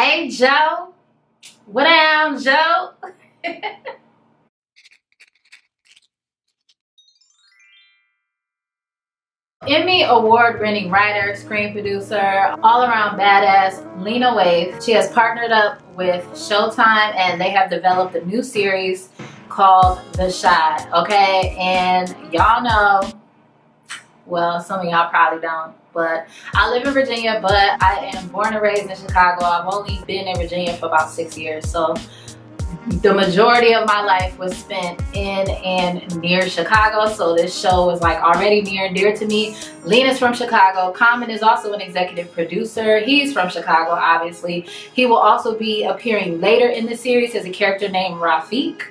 Hey, Joe. What down, Joe? Emmy award-winning writer, screen producer, all-around badass Lena Waithe. She has partnered up with Showtime and they have developed a new series called The Chi, okay? And y'all know, well, some of y'all probably don't, but I live in Virginia, but I am born and raised in Chicago. I've only been in Virginia for about 6 years, so the majority of my life was spent in and near Chicago, so this show was like already near and dear to me. Lena's from Chicago. Common is also an executive producer. He's from Chicago, obviously. He will also be appearing later in the series as a character named Rafiq.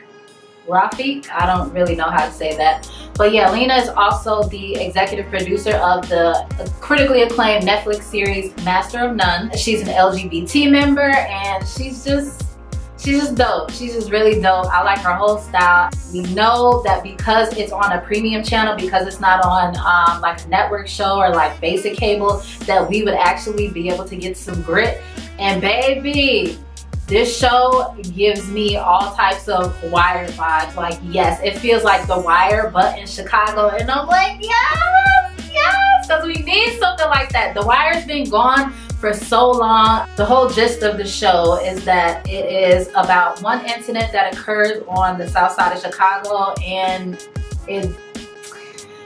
I don't really know how to say that. But yeah, Lena is also the executive producer of the critically acclaimed Netflix series Master of None. She's an LGBT member and she's just dope. She's just really dope. I like her whole style. We know that because it's on a premium channel, because it's not on like a network show or like basic cable, that we would actually be able to get some grit. And baby, this show gives me all types of Wire vibes. Like, yes, it feels like The Wire, but in Chicago. And I'm like, yes, yes, because we need something like that. The Wire's been gone for so long. The whole gist of the show is that it is about one incident that occurs on the south side of Chicago, and it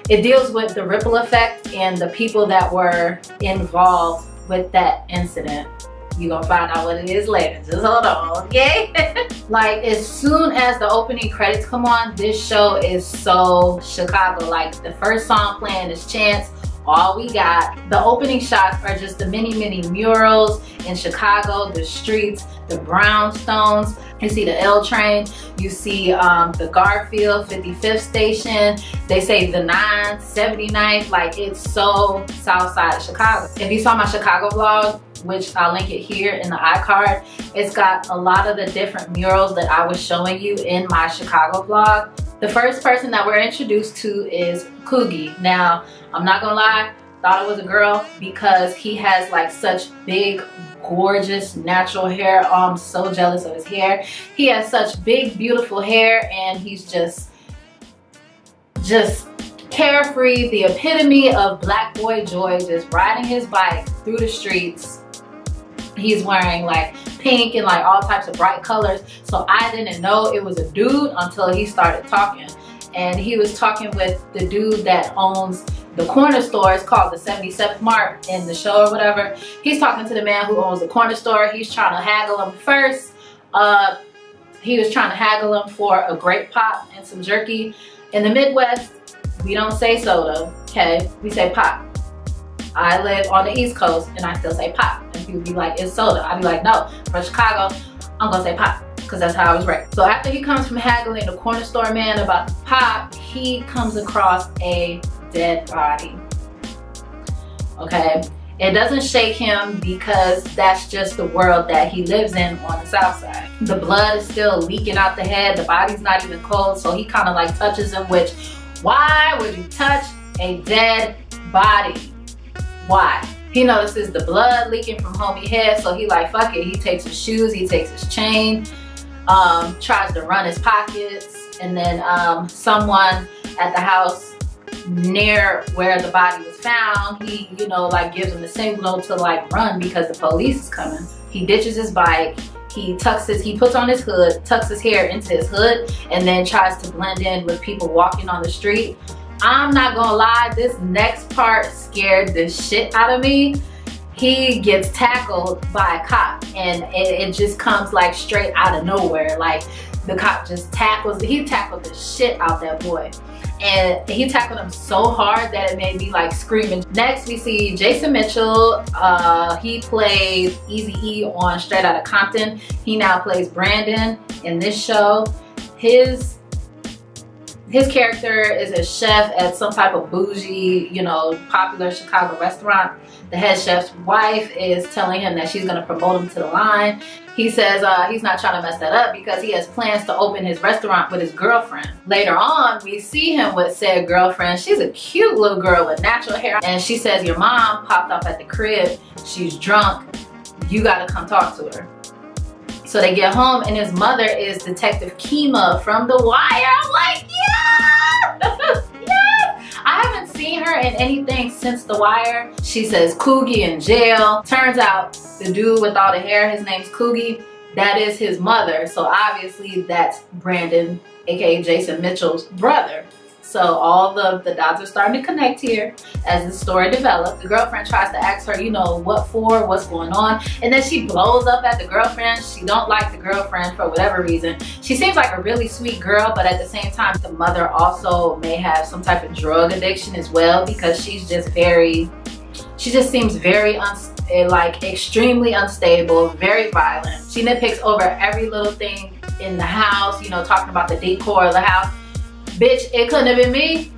deals with the ripple effect and the people that were involved with that incident. You're gonna find out what it is later. Just hold on, okay? Like, as soon as the opening credits come on, this show is so Chicago. Like, the first song playing is Chance, All We Got. The opening shots are just the many murals in Chicago, the streets, the brownstones. You see the L train, you see the Garfield 55th station. They say the 9th, 79th, like it's so south side of Chicago. If you saw my Chicago vlog, which I'll link it here in the iCard, it's got a lot of the different murals that I was showing you in my Chicago vlog. The first person that we're introduced to is Coogie. Now, I'm not gonna lie, thought it was a girl because he has like such big, gorgeous, natural hair. Oh, I'm so jealous of his hair. He has such big, beautiful hair, and he's just carefree, the epitome of black boy joy, just riding his bike through the streets. He's wearing like pink and like all types of bright colors. So I didn't know it was a dude until he started talking. And he was talking with the dude that owns the corner store. It's called the 77th Mart in the show or whatever. He's talking to the man who owns the corner store. He's trying to haggle him first. He was trying to haggle him for a grape pop and some jerky. In the Midwest, we don't say soda, okay? We say pop. I live on the East Coast and I still say pop. And people be like, it's soda. I be like, no, from Chicago, I'm gonna say pop, because that's how I was raised. So after he comes from haggling the corner store man about the pop, he comes across a dead body, okay? It doesn't shake him because that's just the world that he lives in on the south side. The blood is still leaking out the head, the body's not even cold, so he kind of like touches him, which, why would you touch a dead body? Why? He notices the blood leaking from homie head, so he like, fuck it. He takes his shoes, he takes his chain, tries to run his pockets, and then someone at the house near where the body was found, he, you know, like gives him the signal to like run because the police is coming. He ditches his bike, he puts on his hood, tucks his hair into his hood, and then tries to blend in with people walking on the street. I'm not gonna lie, this next part scared the shit out of me. He gets tackled by a cop, and it just comes like straight out of nowhere. Like, the cop just he tackled the shit out that boy. And he tackled him so hard that it made me like screaming. Next we see Jason Mitchell. He played Eazy-E on Straight Outta Compton. He now plays Brandon in this show. His character is a chef at some type of bougie, you know, popular Chicago restaurant. The head chef's wife is telling him that she's gonna promote him to the line. He says he's not trying to mess that up because he has plans to open his restaurant with his girlfriend. Later on, we see him with said girlfriend. She's a cute little girl with natural hair. And she says, your mom popped up at the crib. She's drunk. you gotta come talk to her. So they get home and his mother is Detective Kima from The Wire. I'm like, yeah! Yes! I haven't seen her in anything since The Wire. She says Coogie in jail. Turns out the dude with all the hair, his name's Coogie, that is his mother. So obviously that's Brandon, aka Jason Mitchell's brother. So all the dots are starting to connect here as the story develops. The girlfriend tries to ask her, you know, what for, what's going on. And then she blows up at the girlfriend. She don't like the girlfriend for whatever reason. She seems like a really sweet girl, but at the same time, the mother also may have some type of drug addiction as well, because she's just she just seems very like extremely unstable, very violent. She nitpicks over every little thing in the house, you know, talking about the decor of the house. Bitch, it couldn't have been me.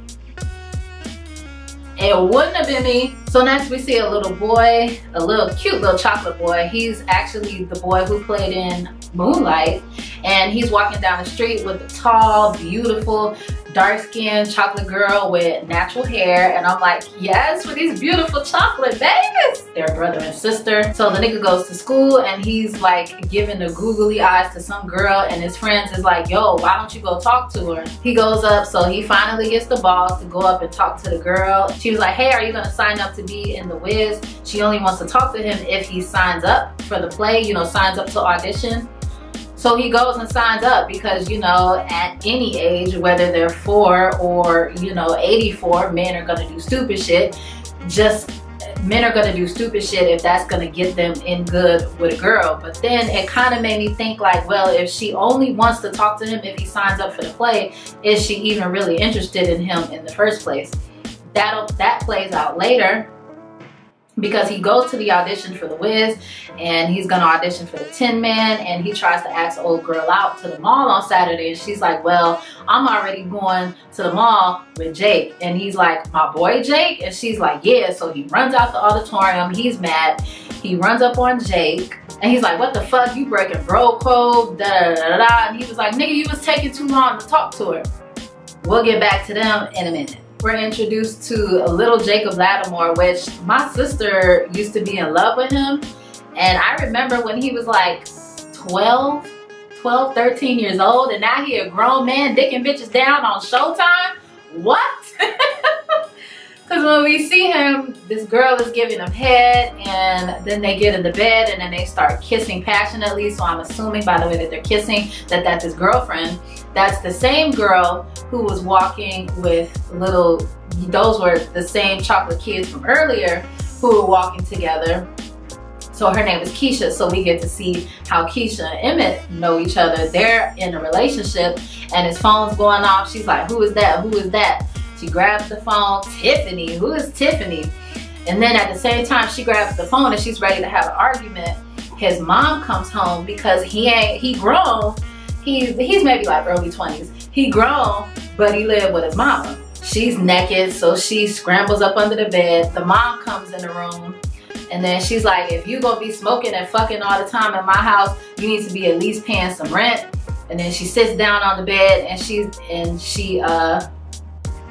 It wouldn't have been me. So next we see a little boy, a little cute little chocolate boy. He's actually the boy who played in Moonlight. And he's walking down the street with a tall, beautiful, dark-skinned chocolate girl with natural hair. And I'm like, yes, for these beautiful chocolate babies. They're brother and sister. So the nigga goes to school and he's like giving the googly eyes to some girl, and his friends is like, yo, why don't you go talk to her? He goes up, so he finally gets the balls to go up and talk to the girl. She was like, hey, are you gonna sign up to be in The Wiz? She only wants to talk to him if he signs up for the play, you know, signs up to audition. So he goes and signs up because, you know, at any age, whether they're 4 or, you know, 84, men are gonna do stupid shit. Men are gonna do stupid shit if that's gonna get them in good with a girl. But then it kind of made me think like, well, if she only wants to talk to him if he signs up for the play, is she even really interested in him in the first place? That plays out later, because he goes to the audition for The Wiz and he's gonna audition for the Tin Man, and he tries to ask the old girl out to the mall on Saturday, and she's like, well, I'm already going to the mall with Jake. And he's like, my boy Jake? And she's like, yeah. So he runs out the auditorium, he's mad, he runs up on Jake and he's like, what the fuck, you breaking bro code, da da da da. And he was like, nigga, you was taking too long to talk to her. We'll get back to them in a minute. We're introduced to a little Jacob Lattimore, which my sister used to be in love with him. And I remember when he was like 12, 13 years old, and now he a grown man dicking bitches down on Showtime. What? Because when we see him, this girl is giving him head, and then they get in the bed and then they start kissing passionately. So I'm assuming by the way that they're kissing that that's his girlfriend. That's the same girl who was walking with those were the same chocolate kids from earlier who were walking together. So her name is Keisha. So we get to see how Keisha and Emmett know each other. They're in a relationship and his phone's going off. She's like, who is that? Who is that? She grabs the phone. Tiffany. Who is Tiffany? And then at the same time she grabs the phone and she's ready to have an argument. His mom comes home because he grown. He's maybe like early 20s. He grown, but he lived with his mama. She's naked, so she scrambles up under the bed. The mom comes in the room, and then she's like, if you gonna be smoking and fucking all the time in my house, you need to be at least paying some rent. And then she sits down on the bed, and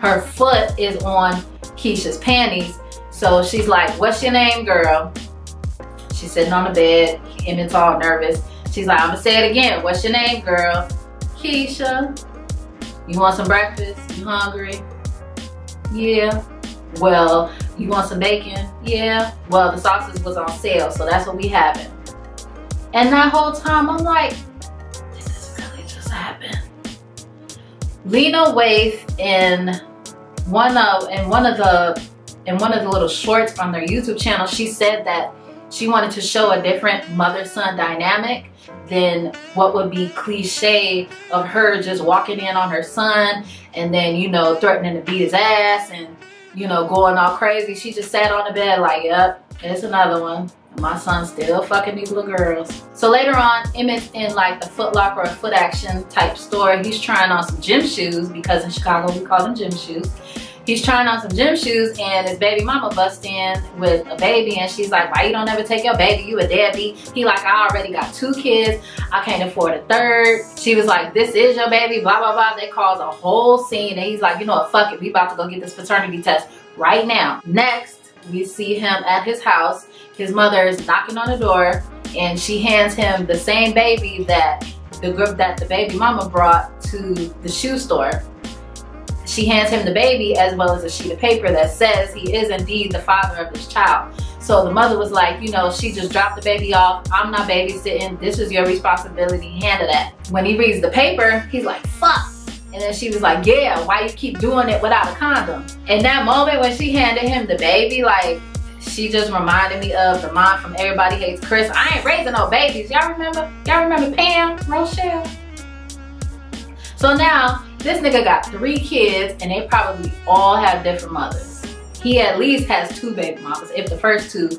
her foot is on Keisha's panties. So she's like, what's your name, girl? She's sitting on the bed. Emmett's all nervous. She's like, I'm gonna say it again. What's your name, girl? Keisha. You want some breakfast? You hungry? Yeah. Well, you want some bacon? Yeah. Well, the sausage was on sale, so that's what we having. And that whole time, I'm like, this is really just happened. Lena Waithe in one of the little shorts on their YouTube channel, she said that she wanted to show a different mother-son dynamic than what would be cliche of her just walking in on her son and then, you know, threatening to beat his ass and, you know, going all crazy. She just sat on the bed like, yep, it's another one. My son's still fucking these little girls. So later on, Emmett's in like the Foot Locker or Foot Action type store. He's trying on some gym shoes because in Chicago we call them gym shoes. He's trying on some gym shoes and his baby mama busts in with a baby and she's like, why you don't ever take your baby? You a deadbeat. He like, I already got 2 kids. I can't afford a 3rd. She was like, this is your baby, blah, blah, blah. They caused a whole scene and he's like, you know what, fuck it. We about to go get this paternity test right now. Next, we see him at his house. His mother is knocking on the door, and she hands him the same baby that the baby mama brought to the shoe store. She hands him the baby as well as a sheet of paper that says he is indeed the father of this child. So the mother was like, you know, she just dropped the baby off. I'm not babysitting. This is your responsibility. Handle that. When he reads the paper, he's like, fuck. And then she was like, yeah, why you keep doing it without a condom? In that moment when she handed him the baby, like, she just reminded me of the mom from Everybody Hates Chris. I ain't raising no babies. Y'all remember? Y'all remember Pam, Rochelle? So now, this nigga got 3 kids, and they probably all have different mothers. He at least has 2 baby mamas, if the first 2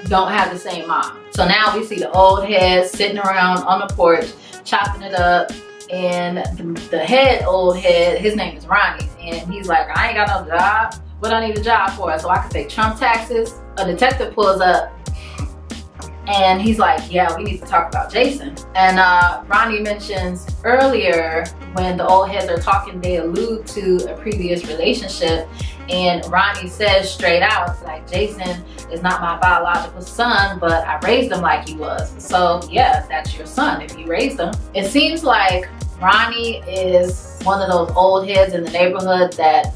don't have the same mom. So now we see the old head sitting around on the porch, chopping it up, and the old head, his name is Ronnie, and he's like, I ain't got no job. What I need a job for? So I can pay Trump taxes. A detective pulls up, and he's like, yeah, we need to talk about Jason. And Ronnie mentions earlier when the old heads are talking, they allude to a previous relationship. And Ronnie says straight out, like, Jason is not my biological son, but I raised him like he was. So yeah, that's your son if you raised him. It seems like Ronnie is one of those old heads in the neighborhood that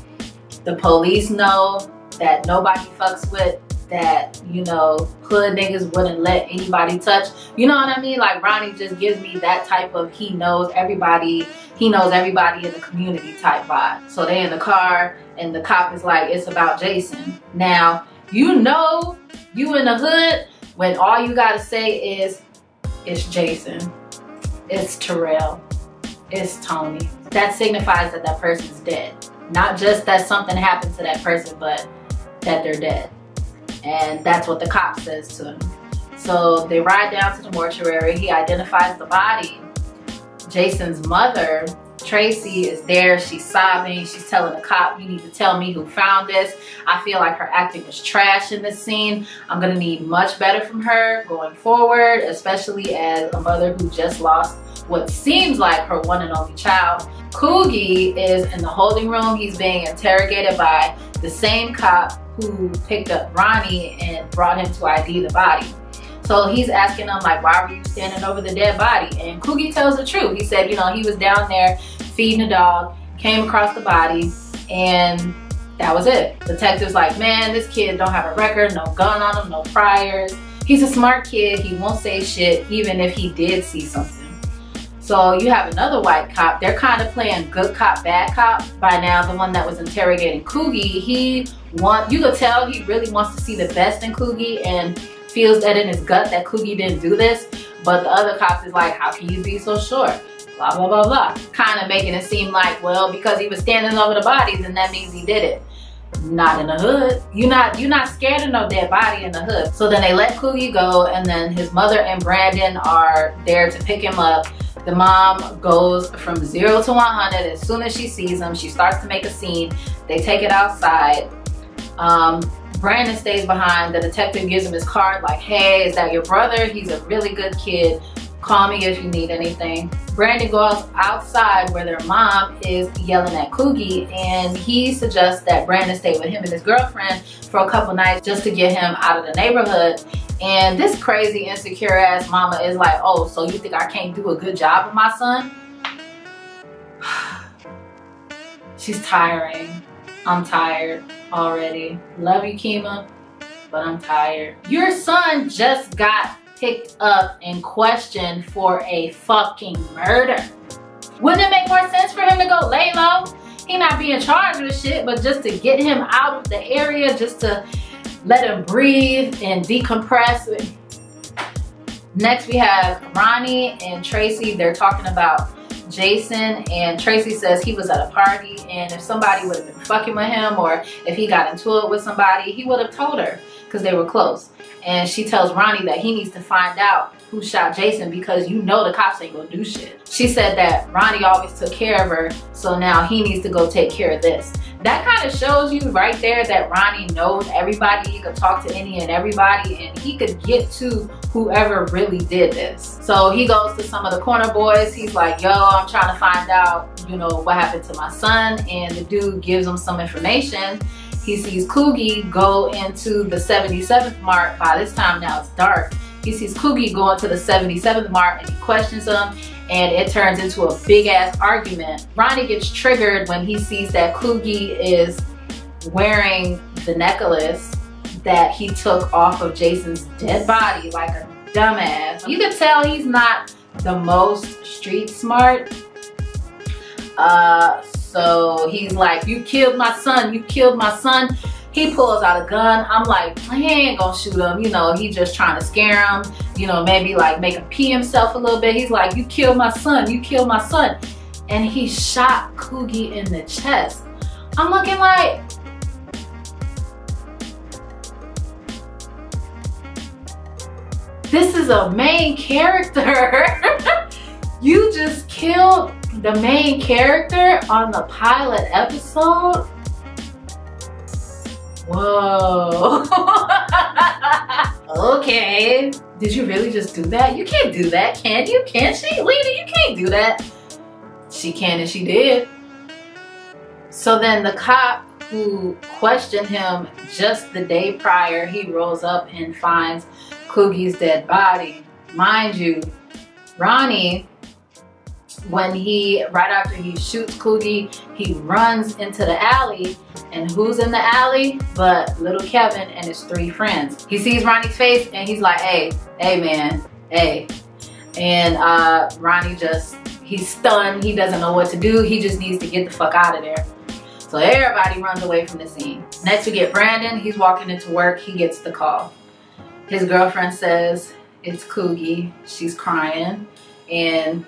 the police know, that nobody fucks with, that, you know, hood niggas wouldn't let anybody touch. You know what I mean? Like, Ronnie just gives me that type of he knows everybody in the community type vibe. So they in the car, and the cop is like, it's about Jason. Now, you know, you in the hood when all you gotta say is, it's Jason, it's Terrell, it's Tony. That signifies that that person's dead. Not just that something happened to that person, but that they're dead. And that's what the cop says to him. So they ride down to the mortuary. He identifies the body. Jason's mother, Tracy, is there. She's sobbing. She's telling the cop, you need to tell me who found this. I feel like her acting was trash in this scene. I'm gonna need much better from her going forward, especially as a mother who just lost what seems like her one and only child. Coogie is in the holding room. He's being interrogated by the same cop who picked up Ronnie and brought him to ID the body. So he's asking him, like, why were you standing over the dead body? And Coogie tells the truth. He said, you know, he was down there feeding a dog, came across the body, and that was it. Detective's like, man, this kid don't have a record, no gun on him, no priors. He's a smart kid. He won't say shit, even if he did see something. So you have another white cop. They're kind of playing good cop, bad cop. By now, the one that was interrogating Coogie, you could tell he really wants to see the best in Coogie and feels that in his gut that Coogie didn't do this. But the other cop is like, how can you be so sure? Blah, blah, blah, blah. Kind of making it seem like, well, because he was standing over the bodies and that means he did it. Not in the hood. You're not scared of no dead body in the hood. So then they let Coogie go, and then his mother and Brandon are there to pick him up. The mom goes from 0 to 100. As soon as she sees him, she starts to make a scene. They take it outside. Brandon stays behind. The detective gives him his card, like, hey, is that your brother? He's a really good kid. Call me if you need anything. Brandon goes outside where their mom is yelling at Coogie, and he suggests that Brandon stay with him and his girlfriend for a couple nights just to get him out of the neighborhood. And this crazy, insecure ass mama is like, oh, so you think I can't do a good job with my son? She's tiring. I'm tired already. Love you, Kima, but I'm tired. Your son just got picked up and questioned for a fucking murder. Wouldn't it make more sense for him to go lay low? He not being charged with shit, but just to get him out of the area, just to let him breathe and decompress. Next we have Ronnie and Tracy. They're talking about Jason, and Tracy says he was at a party, and if somebody would have been fucking with him, or if he got into it with somebody, he would have told her because they were close. And she tells Ronnie that he needs to find out who shot Jason because you know the cops ain't gonna do shit. She said that Ronnie always took care of her, so now he needs to go take care of this. That kind of shows you right there that Ronnie knows everybody. He could talk to any and everybody, and he could get to whoever really did this. So he goes to some of the corner boys. He's like, yo, I'm trying to find out, you know, what happened to my son. And the dude gives him some information. He sees Coogie go into the 77th mark. By this time now it's dark. He sees Coogie go into the 77th mark and he questions him, and it turns into a big ass argument. Ronnie gets triggered when he sees that Coogie is wearing the necklace that he took off of Jason's dead body like a dumbass. You can tell he's not the most street smart. So he's like, you killed my son, you killed my son. He pulls out a gun. I'm like, he ain't gonna shoot him. You know, he just trying to scare him. You know, maybe like make him pee himself a little bit. He's like, you killed my son, you killed my son. And he shot Coogie in the chest. I'm looking like, this is a main character. You just killed the main character on the pilot episode? Whoa. Okay. Did you really just do that? You can't do that, can you? Can she? Lena, you can't do that. She can and she did. So then the cop who questioned him just the day prior, he rolls up and finds Coogie's dead body. Mind you, Ronnie, when right after he shoots Coogie, he runs into the alley, and who's in the alley but little Kevin and his 3 friends. He sees Ronnie's face and he's like, hey man, hey. And Ronnie he's stunned, he doesn't know what to do, he just needs to get the fuck out of there. So everybody runs away from the scene. Next we get Brandon, he's walking into work, he gets the call. His girlfriend says, it's Coogie, she's crying, and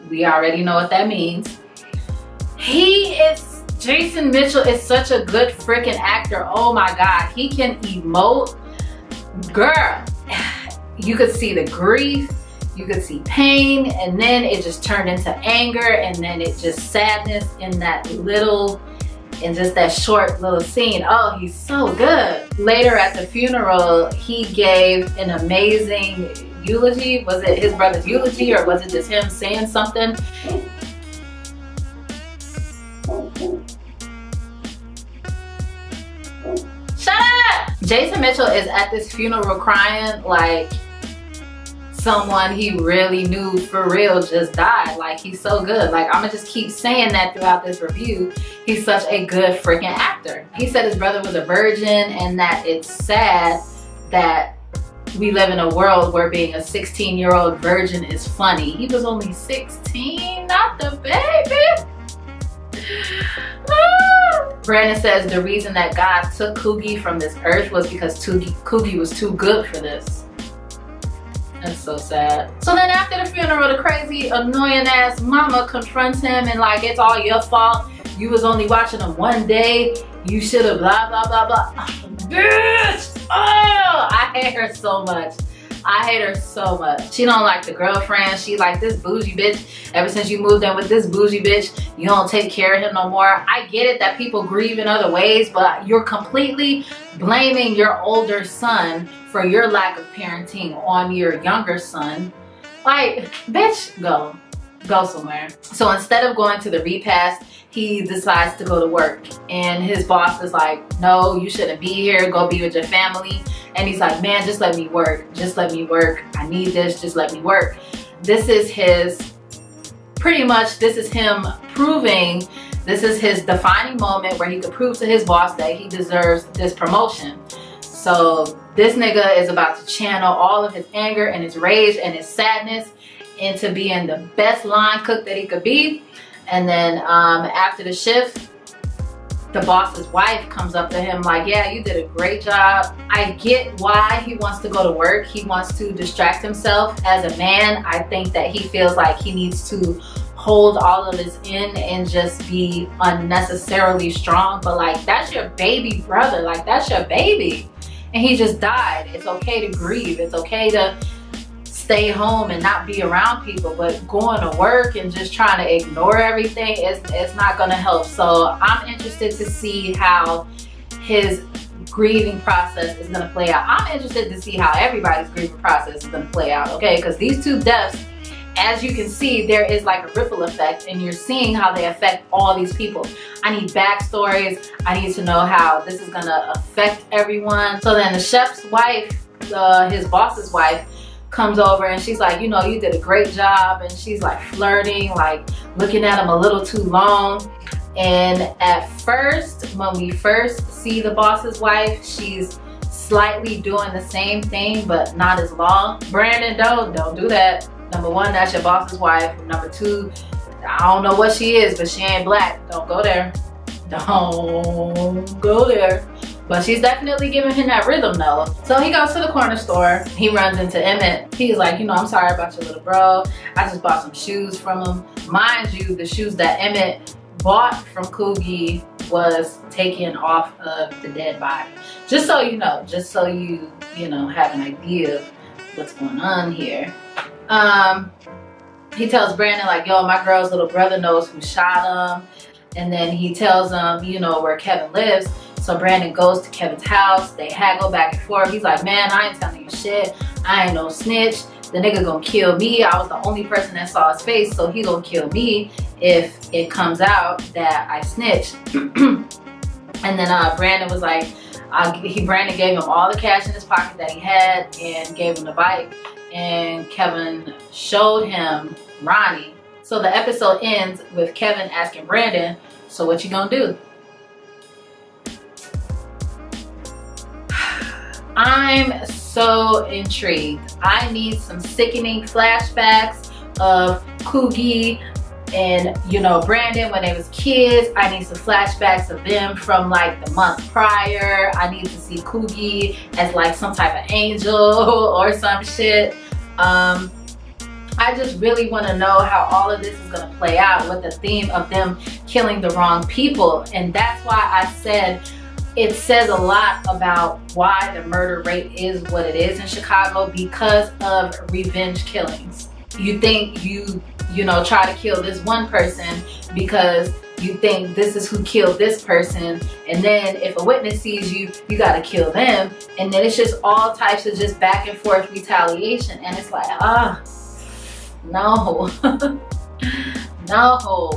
we already know what that means. Jason Mitchell is such a good freaking actor. Oh my God, he can emote. Girl, you could see the grief, you could see pain, and then it just turned into anger, and then it just sadness in just that short little scene. Oh, he's so good. Later at the funeral, he gave an amazing eulogy. Was it his brother's eulogy or was it just him saying something? Shut up! Jason Mitchell is at this funeral crying like someone he really knew for real just died. Like, he's so good. Like, I'm gonna just keep saying that throughout this review. He's such a good freaking actor. He said his brother was a virgin and that it's sad that we live in a world where being a 16-year-old virgin is funny. He was only 16, not the baby. Brandon says the reason that God took Coogie from this earth was because Coogie was too good for this. That's so sad. So then after the funeral, the crazy, annoying ass mama confronts him and like, it's all your fault. You was only watching him one day. You should have blah, blah, blah, blah. Bitch! Oh, I hate her so much. I hate her so much. She don't like the girlfriend. She like, this bougie bitch. Ever since you moved in with this bougie bitch, you don't take care of him no more. I get it that people grieve in other ways, but you're completely blaming your older son for your lack of parenting on your younger son. Like, bitch, go somewhere. So instead of going to the repast, he decides to go to work, and his boss is like, no, you shouldn't be here, go be with your family. And he's like, man, just let me work, just let me work, I need this, just let me work. This is his, pretty much this is him proving, this is his defining moment where he could prove to his boss that he deserves this promotion. So this nigga is about to channel all of his anger and his rage and his sadness into being the best line cook that he could be. And then after the shift, the boss's wife comes up to him like, yeah, you did a great job. I get why he wants to go to work. He wants to distract himself as a man. I think that he feels like he needs to hold all of this in and just be unnecessarily strong. But like, that's your baby brother. Like, that's your baby. And he just died. It's okay to grieve. It's okay to stay home and not be around people, but going to work and just trying to ignore everything, it's not going to help. So I'm interested to see how his grieving process is going to play out. I'm interested to see how everybody's grieving process is going to play out, okay? Because these two deaths, as you can see, there is like a ripple effect, and you're seeing how they affect all these people. I need backstories. I need to know how this is gonna affect everyone. So then the chef's wife, his boss's wife, comes over and she's like, you know, you did a great job. And she's like flirting, like looking at him a little too long. And at first, when we first see the boss's wife, she's slightly doing the same thing, but not as long. Brandon, don't do that. Number one, that's your boss's wife. Number two, I don't know what she is, but she ain't black. Don't go there. Don't go there. But she's definitely giving him that rhythm though. So he goes to the corner store. He runs into Emmett. He's like, you know, I'm sorry about your little bro. I just bought some shoes from him. Mind you, the shoes that Emmett bought from Coogie was taken off of the dead body. Just so you know, just so you know, have an idea of what's going on here. He tells Brandon like, yo, my girl's little brother knows who shot him. And then he tells him, you know, where Kevin lives. So Brandon goes to Kevin's house. They haggle back and forth. He's like, man, I ain't telling you shit. I ain't no snitch. The nigga gonna kill me. I was the only person that saw his face, so he gonna kill me if it comes out that I snitched. And then Brandon was like, Brandon gave him all the cash in his pocket that he had and gave him the bike. And Kevin showed him Ronnie. So the episode ends with Kevin asking Brandon, so what you gonna do? I'm so intrigued. I need some sickening flashbacks of Coogie and, you know, Brandon when they was kids. I need some flashbacks of them from like the month prior. I need to see Coogie as like some type of angel or some shit. I just really want to know how all of this is going to play out with the theme of them killing the wrong people. And that's why I said it says a lot about why the murder rate is what it is in Chicago, because of revenge killings. You think you know, try to kill this one person because you think this is who killed this person, and then if a witness sees you, you gotta kill them, and then it's just all types of just back and forth retaliation, and it's like, no. No,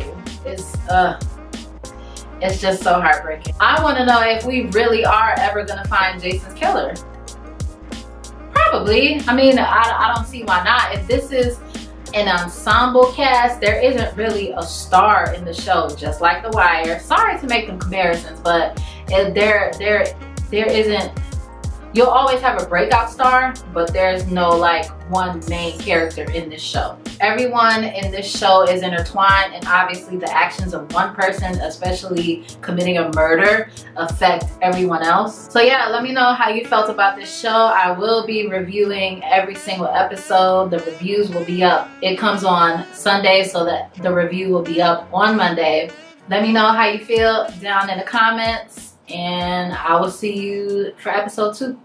it's just so heartbreaking. I want to know if we really are ever gonna find Jason's killer. Probably. I mean, I don't see why not. If this is an ensemble cast, there isn't really a star in the show, just like The Wire. Sorry to make them comparisons, but there isn't. You'll always have a breakout star, but there's no like one main character in this show. Everyone in this show is intertwined, and obviously the actions of one person, especially committing a murder, affect everyone else. So yeah, let me know how you felt about this show. I will be reviewing every single episode. The reviews will be up. It comes on Sunday, so that the review will be up on Monday. Let me know how you feel down in the comments, and I will see you for episode 2.